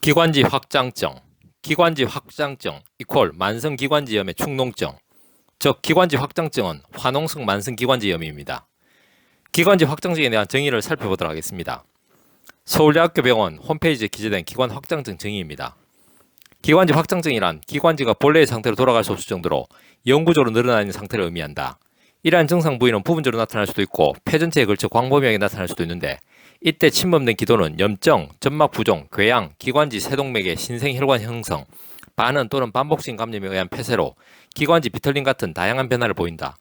기관지 확장증, 기관지 확장증 이퀄 만성기관지염의 축농증, 즉 기관지 확장증은 화농성 만성기관지염입니다. 기관지 확장증에 대한 정의를 살펴보도록 하겠습니다. 서울대학교 병원 홈페이지에 기재된 기관 확장증 정의입니다. 기관지 확장증이란 기관지가 본래의 상태로 돌아갈 수 없을 정도로 영구적으로 늘어나 있는 상태를 의미한다. 이러한 증상 부위는 부분적으로 나타날 수도 있고 폐 전체에 걸쳐 광범위하게 나타날 수도 있는데, 이때 침범된 기도는 염증, 점막 부종, 궤양, 기관지 세동맥의 신생혈관 형성, 반응 또는 반복적인 감염에 의한 폐쇄로 기관지 비틀림 같은 다양한 변화를 보인다.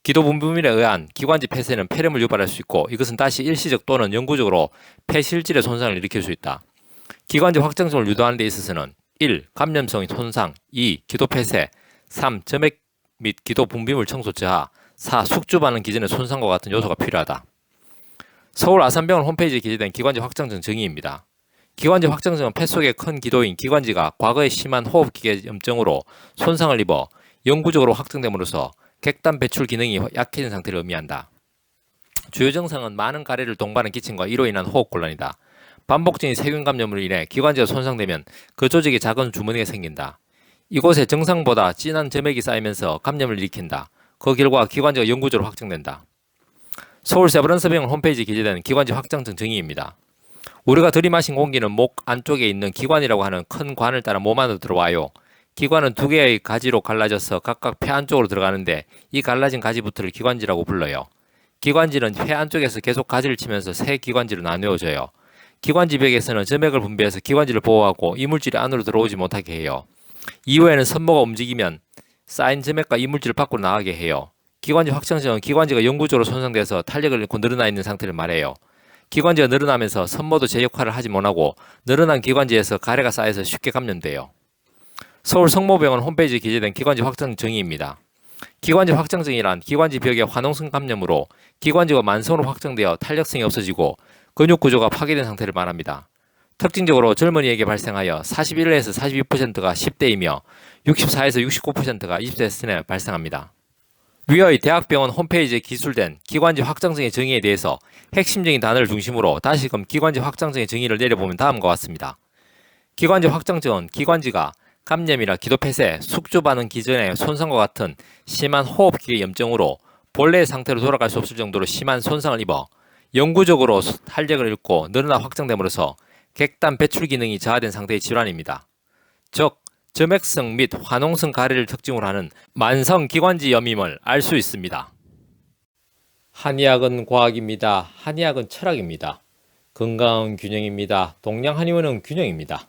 기도 분비물에 의한 기관지 폐쇄는 폐렴을 유발할 수 있고, 이것은 다시 일시적 또는 영구적으로 폐실질의 손상을 일으킬 수 있다. 기관지 확장증을 유도하는 데 있어서는 1. 감염성의 손상, 2. 기도 폐쇄, 3. 점액 및 기도 분비물 청소 저하, 4. 숙주 반응 기전의 손상과 같은 요소가 필요하다. 서울 아산병원 홈페이지에 기재된 기관지 확장증 정의입니다. 기관지 확장증은 폐 속의 큰 기도인 기관지가 과거에 심한 호흡기계 염증으로 손상을 입어 영구적으로 확장됨으로써 객단 배출 기능이 약해진 상태를 의미한다. 주요 증상은 많은 가래를 동반한 기침과 이로 인한 호흡곤란이다. 반복적인 세균 감염으로 인해 기관지가 손상되면 그 조직이 작은 주머니가 생긴다. 이곳에 정상보다 진한 점액이 쌓이면서 감염을 일으킨다. 그 결과 기관지가 영구적으로 확장된다. 서울 세브란스병원 홈페이지에 기재된 기관지 확장증 정의입니다. 우리가 들이마신 공기는 목 안쪽에 있는 기관이라고 하는 큰 관을 따라 몸 안으로 들어와요. 기관은 두 개의 가지로 갈라져서 각각 폐 안쪽으로 들어가는데, 이 갈라진 가지부터를 기관지라고 불러요. 기관지는 폐 안쪽에서 계속 가지를 치면서 세 기관지로 나누어져요. 기관지 벽에서는 점액을 분비해서 기관지를 보호하고 이물질이 안으로 들어오지 못하게 해요. 이후에는 섬모가 움직이면 쌓인 점액과 이물질을 밖으로 나가게 해요. 기관지 확장증은 기관지가 영구적으로 손상돼서 탄력을 잃고 늘어나 있는 상태를 말해요. 기관지가 늘어나면서 섬모도 제 역할을 하지 못하고 늘어난 기관지에서 가래가 쌓여서 쉽게 감염돼요. 서울 성모병원 홈페이지에 기재된 기관지 확장증 정의입니다. 기관지 확장증이란 기관지 벽의 화농성 감염으로 기관지가 만성으로 확장되어 탄력성이 없어지고 근육 구조가 파괴된 상태를 말합니다. 특징적으로 젊은이에게 발생하여 41에서 42%가 10대이며 64에서 69%가 20대 발생합니다. 위의 대학병원 홈페이지에 기술된 기관지 확장증의 정의에 대해서 핵심적인 단어를 중심으로 다시금 기관지 확장증의 정의를 내려보면 다음과 같습니다. 기관지 확장증은 기관지가 감염이나 기도 폐쇄, 숙주 반응 기전의 손상과 같은 심한 호흡기계 염증으로 본래의 상태로 돌아갈 수 없을 정도로 심한 손상을 입어 영구적으로 탄력을 잃고 늘어나 확장됨으로써 객단 배출 기능이 저하된 상태의 질환입니다. 즉, 점액성 및 화농성 가래를 특징으로 하는 만성기관지염임을 알 수 있습니다. 한의학은 과학입니다. 한의학은 철학입니다. 건강은 균형입니다. 동양 한의원은 균형입니다.